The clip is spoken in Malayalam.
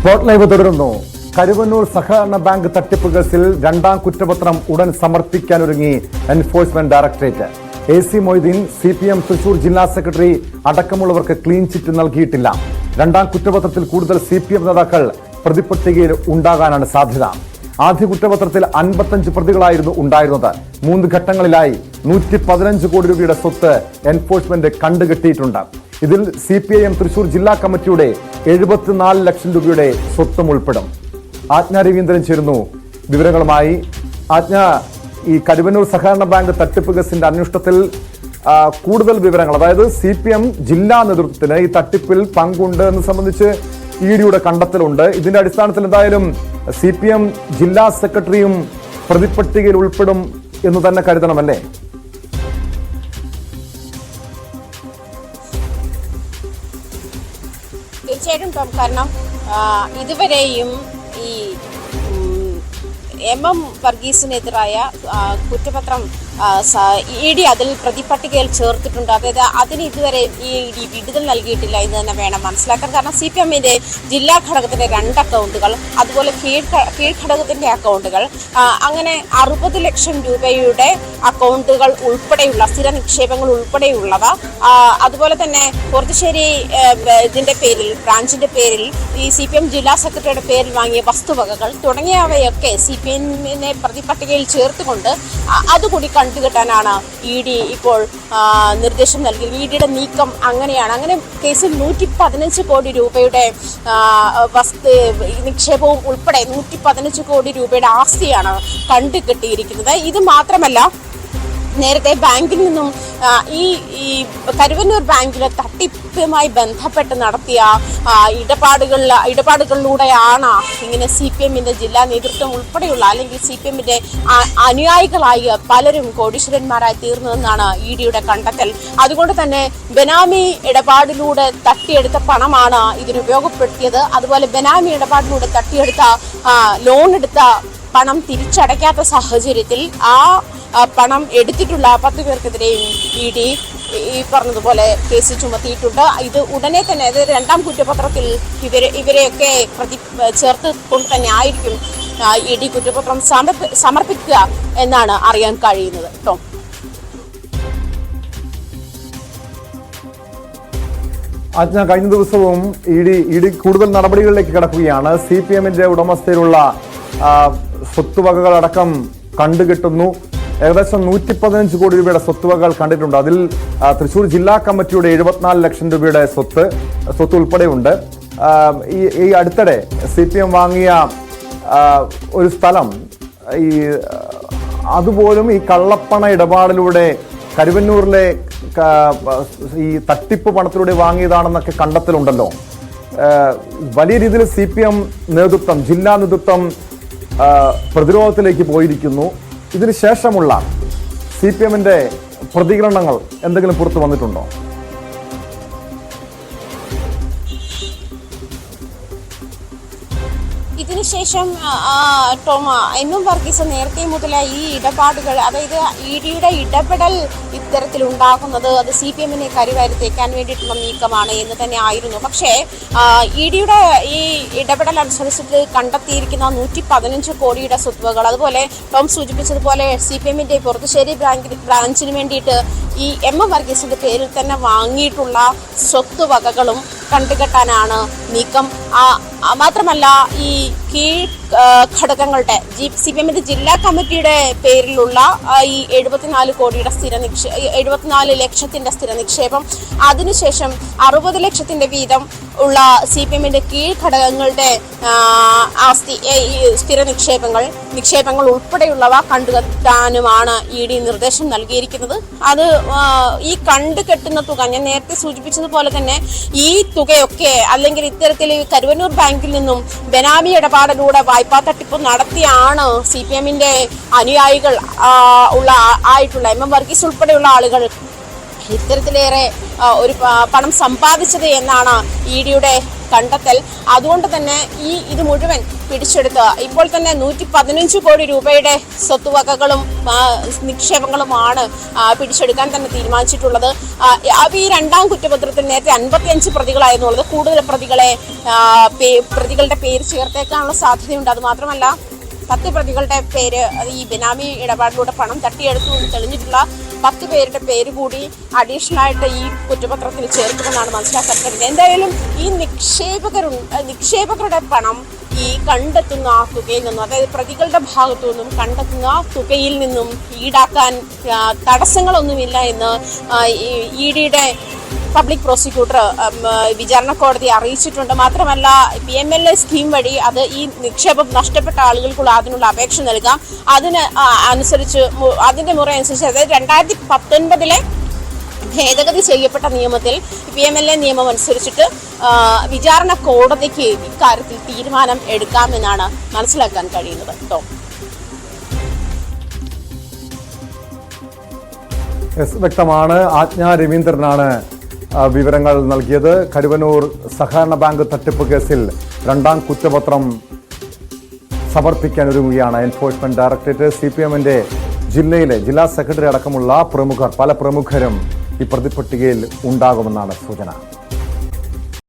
സ്പോട്ട് ലൈവ് തുടരുന്നു. കരുവന്നൂർ സഹകരണ ബാങ്ക് തട്ടിപ്പ് കേസിൽ രണ്ടാം കുറ്റപത്രം ഉടൻ സമർപ്പിക്കാനൊരുങ്ങി enforcement directorate. AC Moideen, CPM Thrissur ജില്ലാ സെക്രട്ടറി അടക്കമുള്ളവർക്ക് ക്ലീൻ ചിറ്റ് നൽകിയിട്ടില്ല. രണ്ടാം കുറ്റപത്രത്തിൽ കൂടുതൽ CPM നേതാക്കൾ പ്രതിപട്ടികയിൽ ഉണ്ടാകാനാണ് സാധ്യത. ആദ്യ കുറ്റപത്രത്തിൽ 55 പ്രതികളായിരുന്നു ഉണ്ടായിരുന്നത്. 3 ഘട്ടങ്ങളിലായി 115 കോടി രൂപയുടെ സ്വത്ത് എൻഫോഴ്സ്മെന്റ് കണ്ടുകെട്ടിയിട്ടുണ്ട്. ഇതിൽ CPIM തൃശൂർ ജില്ലാ കമ്മിറ്റിയുടെ 74 ലക്ഷം രൂപയുടെ സ്വത്തും ഉൾപ്പെടും. ആജ്ഞ രവീന്ദ്രൻ ചേരുന്നു വിവരങ്ങളുമായി. ആജ്ഞ, ഈ കരുവന്നൂർ സഹകരണ ബാങ്ക് തട്ടിപ്പ് കേസിന്റെ അന്വേഷണത്തിൽ കൂടുതൽ വിവരങ്ങൾ, അതായത് CPM ജില്ലാ നേതൃത്വത്തിന് ഈ തട്ടിപ്പിൽ പങ്കുണ്ട് എന്ന് സംബന്ധിച്ച് EDയുടെ കണ്ടെത്തലുണ്ട്. ഇതിന്റെ അടിസ്ഥാനത്തിൽ എന്തായാലും CPM ജില്ലാ സെക്രട്ടറിയും പ്രതിപട്ടികയിൽ ഉൾപ്പെടും എന്ന് തന്നെ കരുതണമല്ലേ? തീർച്ചയായിട്ടും ടോം, കാരണം ഇതുവരെയും ഈ MM വർഗീസിനെതിരായ കുറ്റപത്രം ED അതിൽ പ്രതിപട്ടികയിൽ ചേർത്തിട്ടുണ്ട്. അതായത് അതിന് ഇതുവരെ ED വിടുതൽ നൽകിയിട്ടില്ല എന്ന് തന്നെ വേണം മനസ്സിലാക്കാൻ. കാരണം CPMന്റെ ജില്ലാ ഘടകത്തിന്റെ 2 അക്കൗണ്ടുകൾ, അതുപോലെ കീഴ്ഘടകത്തിന്റെ അക്കൗണ്ടുകൾ, അങ്ങനെ 60 ലക്ഷം രൂപയുടെ അക്കൗണ്ടുകൾ ഉൾപ്പെടെയുള്ള സ്ഥിര നിക്ഷേപങ്ങൾ ഉൾപ്പെടെയുള്ളവ, അതുപോലെ തന്നെ കോർത്തുശ്ശേരി ഇതിന്റെ പേരിൽ, ബ്രാഞ്ചിന്റെ പേരിൽ ഈ CPM ജില്ലാ സെക്രട്ടറിയുടെ പേരിൽ വാങ്ങിയ വസ്തുവകകൾ തുടങ്ങിയവയൊക്കെ CPMനെ പ്രതിപട്ടികയിൽ ചേർത്തുകൊണ്ട് അതുകൂടി കണ്ടുകെട്ടാനാണ് ED ഇപ്പോൾ നിർദ്ദേശം നൽകിയത്. EDയുടെ നീക്കം അങ്ങനെയാണ്. അങ്ങനെ കേസിൽ 115 കോടി രൂപയുടെ നിക്ഷേപവും ഉൾപ്പെടെ 115 കോടി രൂപയുടെ ആസ്തിയാണ് കണ്ടുകെട്ടിയിരിക്കുന്നത്. ഇത് മാത്രമല്ല, നേരത്തെ ബാങ്കിൽ നിന്നും ഈ കരുവന്നൂർ ബാങ്കിലെ തട്ടിപ്പുമായി ബന്ധപ്പെട്ട് നടത്തിയ ഇടപാടുകളിലൂടെയാണ് ഇങ്ങനെ CPMന്റെ ജില്ലാ നേതൃത്വം ഉൾപ്പെടെയുള്ള, അല്ലെങ്കിൽ CPMന്റെ അനുയായികളായ പലരും കോടീശ്വരന്മാരായി തീർന്നതെന്നാണ് EDയുടെ കണ്ടെത്തൽ. അതുകൊണ്ട് തന്നെ ബെനാമി ഇടപാടിലൂടെ തട്ടിയെടുത്ത പണമാണ് ഇതിന് ഉപയോഗപ്പെടുത്തിയത്. അതുപോലെ ബെനാമി ഇടപാടിലൂടെ തട്ടിയെടുത്ത ലോൺ എടുത്ത പണം തിരിച്ചടയ്ക്കാത്ത സാഹചര്യത്തിൽ ആ പണം എടുത്തിട്ടുള്ള 10 പേർക്കെതിരെയും ED ഈ പറഞ്ഞതുപോലെ കേസ് ചുമത്തിയിട്ടുണ്ട്. ഇത് ഉടനെ തന്നെ, അതായത് രണ്ടാം കുറ്റപത്രത്തിൽ ഇവരെയൊക്കെ ചേർത്ത് കൊണ്ട് തന്നെ ആയിരിക്കും ED കുറ്റപത്രം സമർപ്പിക്കുക എന്നാണ് അറിയാൻ കഴിയുന്നത്. ടോം, കഴിഞ്ഞ ദിവസവും ED കൂടുതൽ നടപടികളിലേക്ക് കടക്കുകയാണ്. CPMന്റെ ഉടമസ്ഥയിലുള്ള സ്വത്തുവകകളടക്കം കണ്ടുകെട്ടുന്നു. ഏകദേശം 115 കോടി രൂപയുടെ സ്വത്തുവകകൾ കണ്ടിട്ടുണ്ട്. അതിൽ തൃശൂർ ജില്ലാ കമ്മിറ്റിയുടെ 74 ലക്ഷം രൂപയുടെ സ്വത്ത് ഉൾപ്പെടെയുണ്ട്. ഈ അടുത്തിടെ CPM വാങ്ങിയ ഒരു സ്ഥലം, അതുപോലും ഈ കള്ളപ്പണ ഇടപാടിലൂടെ കരുവന്നൂരിലെ ഈ തട്ടിപ്പ് പണത്തിലൂടെ വാങ്ങിയതാണെന്നൊക്കെ കണ്ടെത്തലുണ്ടല്ലോ. വലിയ രീതിയിൽ CPM നേതൃത്വം, ജില്ലാ നേതൃത്വം പ്രതിരോധത്തിലേക്ക് പോയിരിക്കുന്നു. ഇതിന് ശേഷമുള്ള CPMന്റെ പ്രതികരണങ്ങൾ എന്തെങ്കിലും പുറത്തു വന്നിട്ടുണ്ടോ? ഇതിനുശേഷം ടോം, MM വർഗീസ് നേരത്തെ മുതൽ ഈ ഇടപാടുകൾ, അതായത് EDയുടെ ഇടപെടൽ ഇത്തരത്തിലുണ്ടാകുന്നത് അത് CPMനെ കരിവാരിത്തേക്കാൻ വേണ്ടിയിട്ടുള്ള നീക്കമാണ് എന്ന് തന്നെ ആയിരുന്നു. പക്ഷേ EDയുടെ ഈ ഇടപെടൽ അനുസരിച്ചിട്ട് കണ്ടെത്തിയിരിക്കുന്ന 115 കോടിയുടെ സ്വത്തുവകൾ, അതുപോലെ ടോം സൂചിപ്പിച്ചതുപോലെ CPMന്റെ കോർത്തുശ്ശേരി ബ്രാഞ്ചിന് വേണ്ടിയിട്ട് ഈ MM വർഗീസിന്റെ പേരിൽ തന്നെ വാങ്ങിയിട്ടുള്ള സ്വത്തുവകകളും കണ്ടുകെട്ടാനാണ് നീക്കം. മാത്രമല്ല, ഈ കീഴ്ഘടകങ്ങളുടെ CPMന്റെ ജില്ലാ കമ്മിറ്റിയുടെ പേരിലുള്ള ഈ 74 ലക്ഷത്തിന്റെ സ്ഥിര നിക്ഷേപം, അതിനുശേഷം 60 ലക്ഷത്തിന്റെ വീതം ഉള്ള CPMന്റെ കീഴ്ഘടകങ്ങളുടെ ആസ്തി, സ്ഥിര നിക്ഷേപങ്ങൾ ഉൾപ്പെടെയുള്ളവ കണ്ടുകെട്ടാനുമാണ് ED നിർദ്ദേശം നൽകിയിരിക്കുന്നത്. അത് ഈ കണ്ടുകെട്ടുന്ന തുക, ഞാൻ നേരത്തെ സൂചിപ്പിച്ചതുപോലെ തന്നെ ഈ തുകയൊക്കെ, അല്ലെങ്കിൽ ഇത്തരത്തിൽ കരുവന്നൂർ ബാങ്കിൽ നിന്നും ബെനാമി ഇടപാടിലൂടെ വായ്പാ തട്ടിപ്പ് നടത്തിയാണ് CPMന്റെ അനുയായികൾ ആയിട്ടുള്ള MM വർഗീസ് ഉൾപ്പെടെയുള്ള ആളുകൾ ഇത്തരത്തിലേറെ ഒരു പണം സമ്പാദിച്ചത് എന്നാണ് ഇഡിയുടെ കണ്ടെത്തൽ. അതുകൊണ്ട് തന്നെ ഇത് മുഴുവൻ പിടിച്ചെടുത്ത് ഇപ്പോൾ തന്നെ 115 കോടി രൂപയുടെ സ്വത്തുവകകളും നിക്ഷേപങ്ങളുമാണ് പിടിച്ചെടുക്കാൻ തന്നെ തീരുമാനിച്ചിട്ടുള്ളത്. ഈ രണ്ടാം കുറ്റപത്രത്തിൽ നേരത്തെ 55 പ്രതികളായിരുന്നുള്ളത്. കൂടുതൽ പ്രതികളുടെ പേര് ചേർത്തേക്കാനുള്ള സാധ്യതയുണ്ട്. അത് മാത്രമല്ല 10 പ്രതികളുടെ പേര് ഈ ബിനാമി ഇടപാടിലൂടെ പണം തട്ടിയെടുത്തു എന്ന് തെളിഞ്ഞിട്ടുള്ള 10 പേരുടെ പേര് കൂടി അഡീഷണൽ ആയിട്ട് ഈ കുറ്റപത്രത്തിൽ ചേർക്കുമെന്നാണ് മനസ്സിലാക്കാൻ കഴിയുന്നത്. എന്തായാലും ഈ നിക്ഷേപകരുടെ പണം ഈ കണ്ടെത്തുന്ന തുകയിൽ നിന്നും, അതായത് പ്രതികളുടെ ഭാഗത്തു നിന്നും കണ്ടെത്തുന്ന തുകയിൽ നിന്നും ഈടാക്കാൻ തടസ്സങ്ങളൊന്നുമില്ല എന്ന് ഇഡിയുടെ പബ്ലിക് പ്രോസിക്യൂട്ടർ വിചാരണ കോടതിയെ അറിയിച്ചിട്ടുണ്ട്. മാത്രമല്ല PMLA സ്കീം വഴി അത് ഈ നിക്ഷേപം നഷ്ടപ്പെട്ട ആളുകൾക്കുള്ള അതിനുള്ള അപേക്ഷ നൽകാം. അതിന്റെ മുറ അനുസരിച്ച്, അതായത് 2019 ഭേദഗതി ചെയ്യപ്പെട്ട നിയമത്തിൽ PMLA നിയമം അനുസരിച്ചിട്ട് വിചാരണ കോടതിക്ക് ഇക്കാര്യത്തിൽ തീരുമാനം എടുക്കാമെന്നാണ് മനസ്സിലാക്കാൻ കഴിയുന്നത്. വ്യക്തമാണ്. ആജ്ഞ രവീന്ദ്രനാണ് വിവരങ്ങൾ നൽകിയത്. കരുവന്നൂർ സഹകരണ ബാങ്ക് തട്ടിപ്പ് കേസിൽ രണ്ടാം കുറ്റപത്രം സമർപ്പിക്കാൻ ഒരുങ്ങുകയാണ് എൻഫോഴ്സ്മെന്റ് ഡയറക്ടറേറ്റ്. CPM-ന്റെ ജില്ലാ സെക്രട്ടറി അടക്കമുള്ള പല പ്രമുഖരും ഈ പ്രതിപട്ടികയിൽ ഉണ്ടാകുമെന്നാണ് സൂചന.